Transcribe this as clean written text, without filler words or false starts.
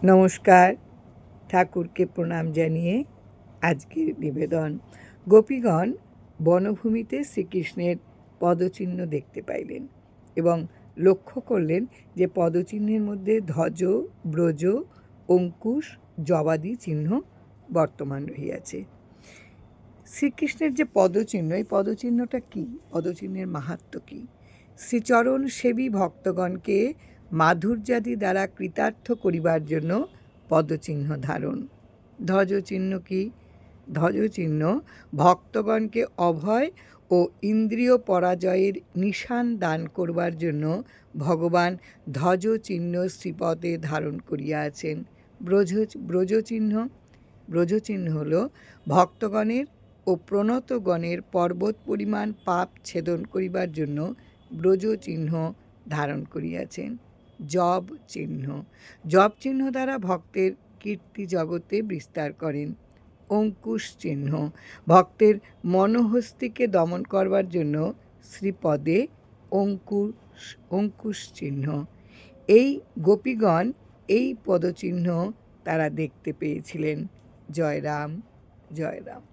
নমস্কার, ঠাকুরকে প্রণাম জানিয়ে আজকের নিবেদন। গোপীগণ বনভূমিতে শ্রীকৃষ্ণের পদচিহ্ন দেখতে পাইলেন এবং লক্ষ্য করলেন যে পদচিহ্নের মধ্যে ধ্বজ, ব্রজ, অঙ্কুশ, জবাদি চিহ্ন বর্তমান রহিয়াছে। শ্রীকৃষ্ণের যে পদচিহ্ন, এই পদচিহ্নটা কী? পদচিহ্নের মাহাত্ম্য কী? শ্রীচরণ সেবী ভক্তগণকে মাধুর্যাদি দ্বারা কৃতার্থ করিবার জন্য পদচিহ্ন ধারণ। ধ্বজচিহ্ন কী? ধ্বজচিহ্ন ভক্তগণকে অভয় ও ইন্দ্রিয় পরাজয়ের নিশান দান করবার জন্য ভগবান ধ্বজচিহ্ন শ্রীপদে ধারণ করিয়াছেন। ব্রজচিহ্ন হল ভক্তগণের ও প্রণতগণের পর্বত পরিমাণ পাপ ছেদন করিবার জন্য ব্রজচিহ্ন ধারণ করিয়াছেন। জব চিহ্ন দ্বারা ভক্তের কীর্তি জগতে বিস্তার করেন। অঙ্কুশ চিহ্ন ভক্তের মনোহস্তিকে দমন করবার জন্য শ্রীপদে অঙ্কুশ চিহ্ন। এই গোপীগণ এই পদচিহ্ন তারা দেখতে পেয়েছিলেন। জয় রাম, জয় রাম।